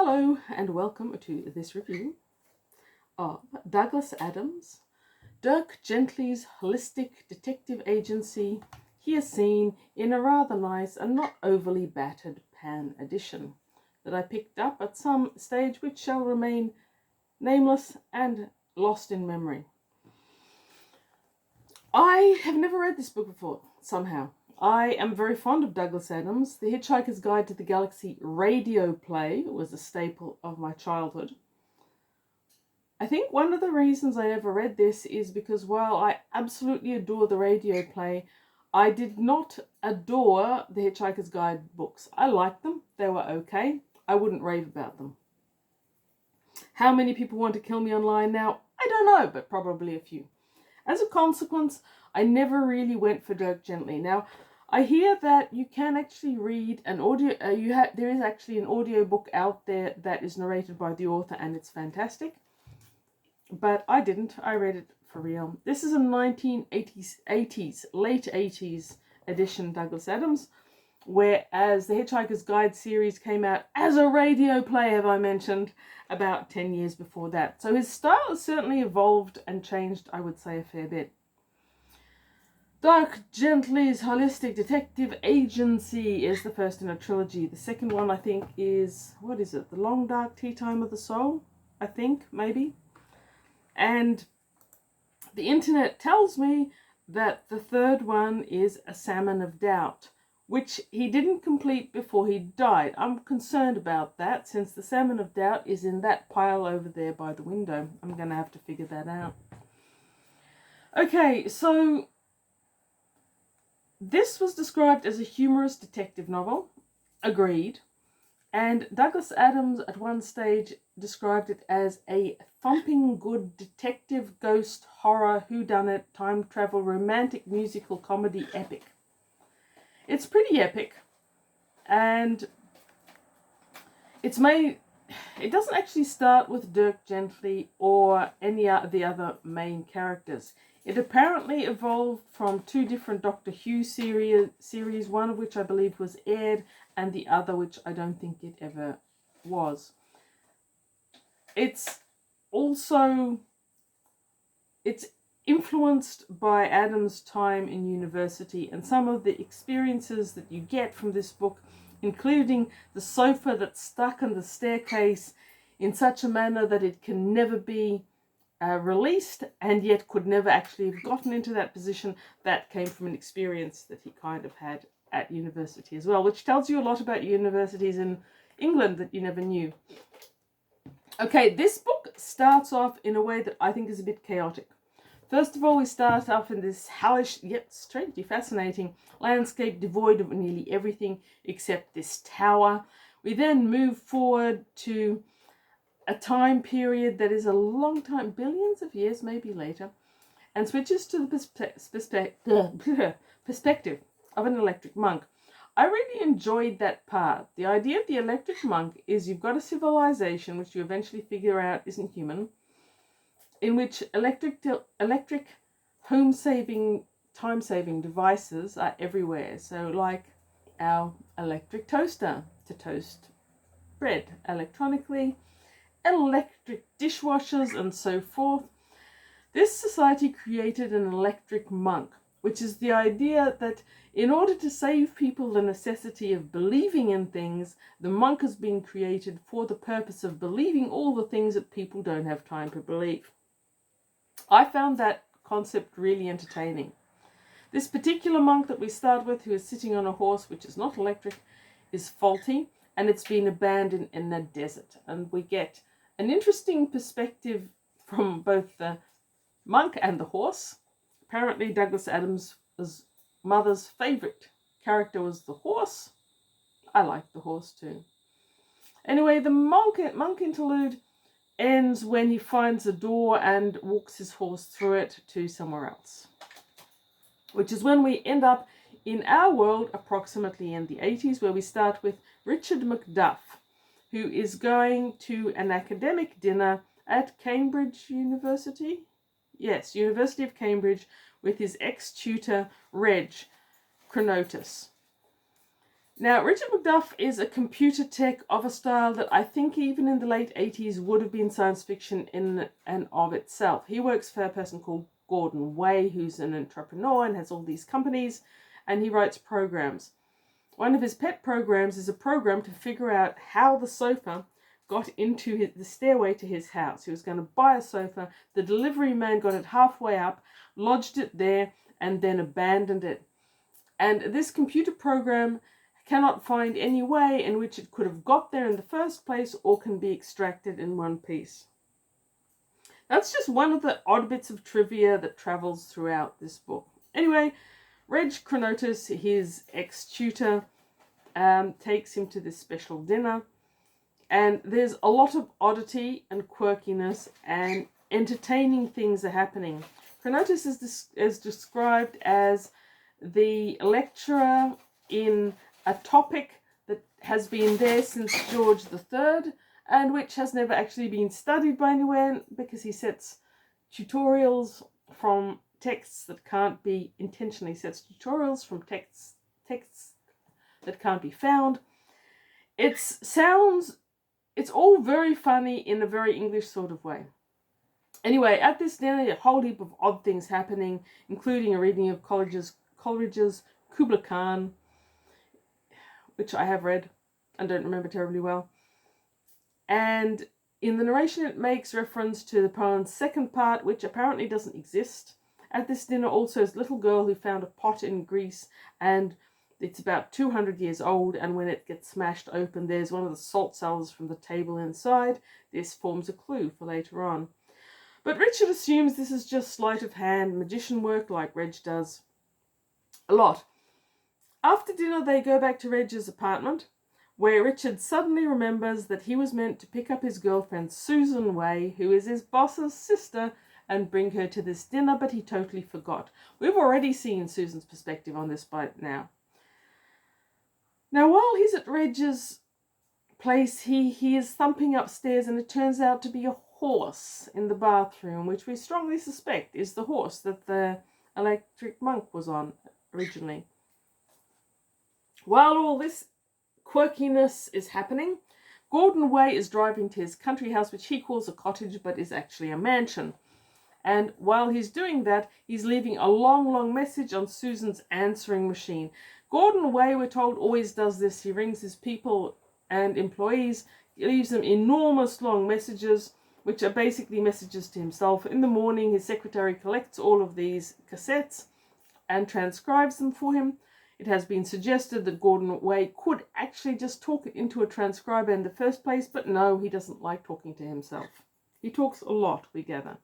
Hello and welcome to this review of Douglas Adams' Dirk Gently's holistic detective agency, here seen in a rather nice and not overly battered pan edition that I picked up at some stage which shall remain nameless and lost in memory. I have never read this book before, somehow. I am very fond of Douglas Adams. The Hitchhiker's Guide to the Galaxy radio play was a staple of my childhood. I think one of the reasons I never read this is because while I absolutely adore the radio play, I did not adore the Hitchhiker's Guide books. I liked them. They were okay. I wouldn't rave about them. How many people want to kill me online now? I don't know, but probably a few. As a consequence, I never really went for Dirk Gently. Now, I hear that you can actually read an audio. There is actually an audio book out there that is narrated by the author, and it's fantastic. But I didn't. I read it for real. This is a 1980s, late 80s edition Douglas Adams, whereas the Hitchhiker's Guide series came out as a radio play, have I mentioned, about 10 years before that. So his style has certainly evolved and changed, I would say, a fair bit. Dirk Gently's Holistic Detective Agency is the first in a trilogy. The second one, I think, is, what is it? The Long Dark Tea Time of the Soul, I think, maybe. And the internet tells me that the third one is A Salmon of Doubt, which he didn't complete before he died. I'm concerned about that, since The Salmon of Doubt is in that pile over there by the window. I'm going to have to figure that out. Okay, so this was described as a humorous detective novel. Agreed. And Douglas Adams at one stage described it as a thumping good detective, ghost, horror, whodunit, time travel, romantic musical comedy epic. It's pretty epic, and it doesn't actually start with Dirk Gently or any of the other main characters. It apparently evolved from two different Doctor Who series, one of which I believe was aired, and the other which I don't think it ever was. It's influenced by Adams' time in university and some of the experiences that you get from this book, including the sofa that's stuck on the staircase in such a manner that it can never be released, and yet could never actually have gotten into that position. That came from an experience that he kind of had at university as well, which tells you a lot about universities in England that you never knew. Okay, this book starts off in a way that I think is a bit chaotic. First of all, we start off in this hellish yet strangely fascinating landscape devoid of nearly everything except this tower. We then move forward to a time period that is a long time, billions of years maybe later, and switches to the perspective of an electric monk. I really enjoyed that part. The idea of the electric monk is you've got a civilization which you eventually figure out isn't human, in which electric home-saving, time-saving devices are everywhere. So like our electric toaster to toast bread electronically, electric dishwashers, and so forth. This society created an electric monk, which is the idea that in order to save people the necessity of believing in things, the monk has been created for the purpose of believing all the things that people don't have time to believe. I found that concept really entertaining. This particular monk that we start with, who is sitting on a horse which is not electric, is faulty, and it's been abandoned in the desert. And we get an interesting perspective from both the monk and the horse. Apparently Douglas Adams' mother's favourite character was the horse. I like the horse too. Anyway, the monk interlude ends when he finds a door and walks his horse through it to somewhere else, which is when we end up in our world approximately in the 80s, where we start with Richard Macduff, who is going to an academic dinner at Cambridge University. Yes, University of Cambridge, with his ex-tutor, Reg Chronotis. Now, Richard Macduff is a computer tech of a style that I think even in the late 80s would have been science fiction in and of itself. He works for a person called Gordon Way, who's an entrepreneur and has all these companies, and he writes programs. One of his pet programs is a program to figure out how the sofa got into the stairway to his house. He was going to buy a sofa. The delivery man got it halfway up, lodged it there, and then abandoned it. And this computer program cannot find any way in which it could have got there in the first place or can be extracted in one piece. That's just one of the odd bits of trivia that travels throughout this book. Anyway, Reg Chronotis, his ex-tutor, takes him to this special dinner. And there's a lot of oddity and quirkiness and entertaining things are happening. Chronotis is described as the lecturer in a topic that has been there since George III and which has never actually been studied by anyone because he sets tutorials from texts that can't be intentionally sets tutorials from texts that can't be found. It's all very funny in a very English sort of way. Anyway, at this dinner, a whole heap of odd things happening, including a reading of Coleridge's Kubla Khan, which I have read and don't remember terribly well. And in the narration, it makes reference to the poem's second part, which apparently doesn't exist. At this dinner also is a little girl who found a pot in Greece, and it's about 200 years old, and when it gets smashed open, there's one of the salt cellars from the table inside. This forms a clue for later on. But Richard assumes this is just sleight of hand magician work like Reg does a lot. After dinner, they go back to Reg's apartment, where Richard suddenly remembers that he was meant to pick up his girlfriend Susan Way, who is his boss's sister, and bring her to this dinner, but he totally forgot. We've already seen Susan's perspective on this by now. Now, while he's at Reg's place, he hears thumping upstairs, and it turns out to be a horse in the bathroom, which we strongly suspect is the horse that the electric monk was on originally. While all this quirkiness is happening, Gordon Way is driving to his country house, which he calls a cottage, but is actually a mansion. And while he's doing that, he's leaving a long, long message on Susan's answering machine. Gordon Way, we're told, always does this. He rings his people and employees, leaves them enormous long messages, which are basically messages to himself. In the morning, his secretary collects all of these cassettes and transcribes them for him. It has been suggested that Gordon Way could actually just talk it into a transcriber in the first place, but no, he doesn't like talking to himself. He talks a lot, we gather.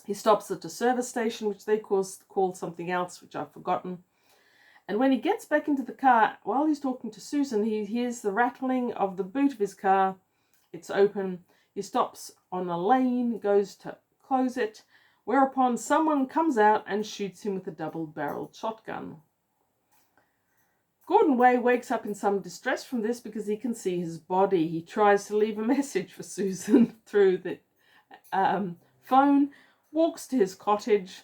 He stops at a service station, which they call something else, which I've forgotten. And when he gets back into the car, while he's talking to Susan, he hears the rattling of the boot of his car. It's open. He stops on a lane, goes to close it, whereupon someone comes out and shoots him with a double-barreled shotgun. Gordon Way wakes up in some distress from this because he can see his body. He tries to leave a message for Susan through the phone, walks to his cottage.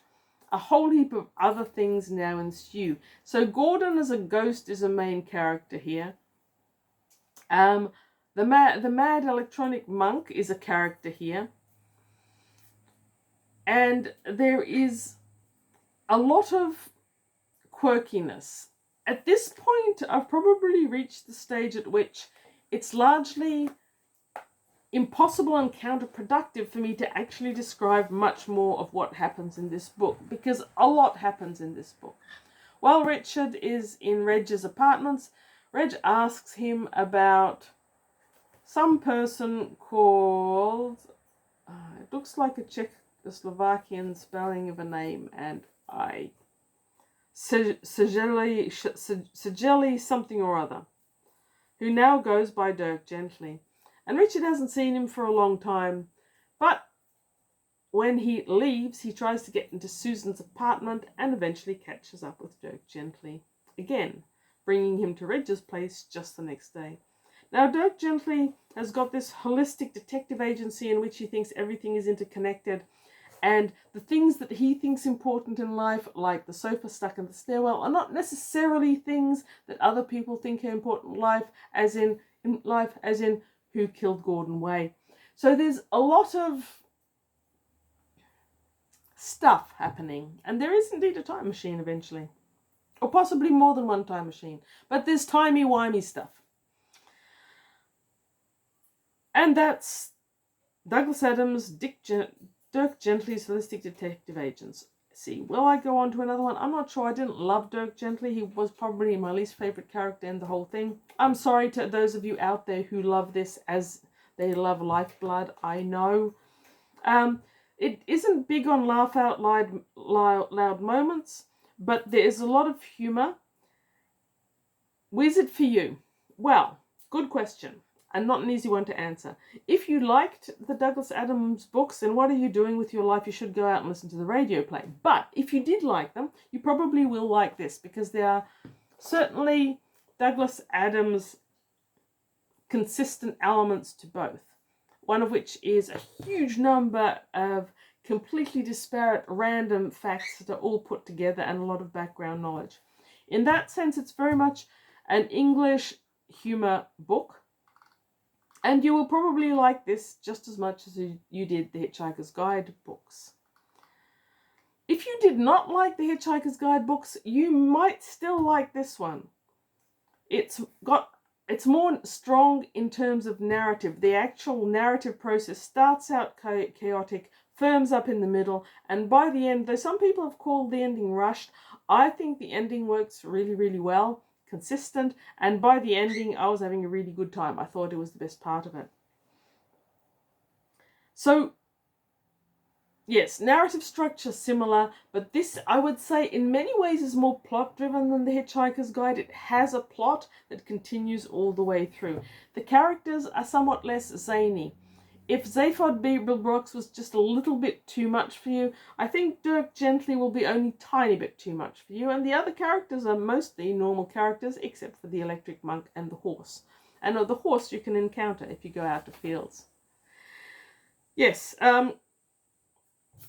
A whole heap of other things now ensue. So Gordon as a ghost is a main character here. The mad electronic monk is a character here. And there is a lot of quirkiness. At this point, I've probably reached the stage at which it's largely impossible and counterproductive for me to actually describe much more of what happens in this book, because a lot happens in this book. While Richard is in Reg's apartments, Reg asks him about some person called, it looks like a Czechoslovakian spelling of a name, and Sajeli something or other, who now goes by Dirk gently. And Richard hasn't seen him for a long time, but when he leaves, he tries to get into Susan's apartment and eventually catches up with Dirk gently again, bringing him to Reg's place just the next day. Now, Dirk gently has got this holistic detective agency in which he thinks everything is interconnected, And the things that he thinks important in life, like the sofa stuck in the stairwell, are not necessarily things that other people think are important in life, as in who killed Gordon Way. So there's a lot of stuff happening, and there is indeed a time machine eventually, or possibly more than one time machine, but there's timey-wimey stuff. And that's Douglas Adams, Dirk Gently's Holistic Detective Agents. See, will I go on to another one? I'm not sure. I didn't love Dirk Gently. He was probably my least favourite character in the whole thing. I'm sorry to those of you out there who love this as they love Lifeblood. I know. It isn't big on laugh out loud moments, but there is a lot of humour. Is it for you? Well, good question, and not an easy one to answer. If you liked the Douglas Adams books, then what are you doing with your life? You should go out and listen to the radio play. But if you did like them, you probably will like this, because there are certainly Douglas Adams consistent elements to both. One of which is a huge number of completely disparate random facts that are all put together, and a lot of background knowledge. In that sense, it's very much an English humour book. And you will probably like this just as much as you did the Hitchhiker's Guide books. If you did not like the Hitchhiker's Guide books, you might still like this one. It's more strong in terms of narrative. The actual narrative process starts out chaotic, firms up in the middle, and by the end, though some people have called the ending rushed, I think the ending works really, really well, consistent, and by the ending, I was having a really good time. I thought it was the best part of it. So, yes, narrative structure similar, but this, I would say, in many ways is more plot-driven than The Hitchhiker's Guide. It has a plot that continues all the way through. The characters are somewhat less zany. If Zaphod Beeblebrox was just a little bit too much for you, I think Dirk Gently will be only a tiny bit too much for you, and the other characters are mostly normal characters, except for the electric monk and the horse. And the horse you can encounter if you go out to fields. Yes, who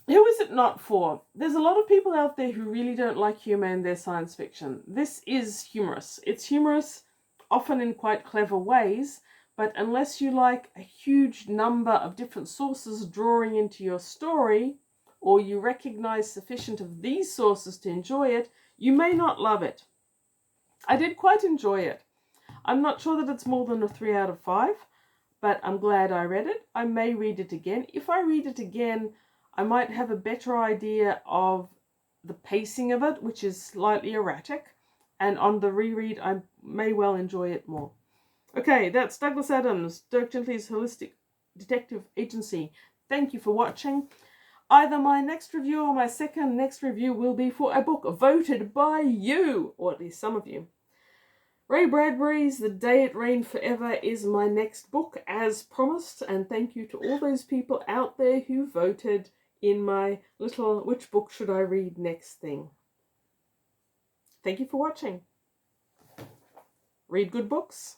is it not for? There's a lot of people out there who really don't like humour in their science fiction. This is humorous. It's humorous, often in quite clever ways, but unless you like a huge number of different sources drawing into your story, or you recognise sufficient of these sources to enjoy it, you may not love it. I did quite enjoy it. I'm not sure that it's more than a 3 out of 5, but I'm glad I read it. I may read it again. If I read it again, I might have a better idea of the pacing of it, which is slightly erratic, and on the reread, I may well enjoy it more. Okay, that's Douglas Adams, Dirk Gently's Holistic Detective Agency. Thank you for watching. Either my next review or my second next review will be for a book voted by you, or at least some of you. Ray Bradbury's The Day It Rained Forever is my next book, as promised, and thank you to all those people out there who voted in my little which book should I read next thing. Thank you for watching. Read good books.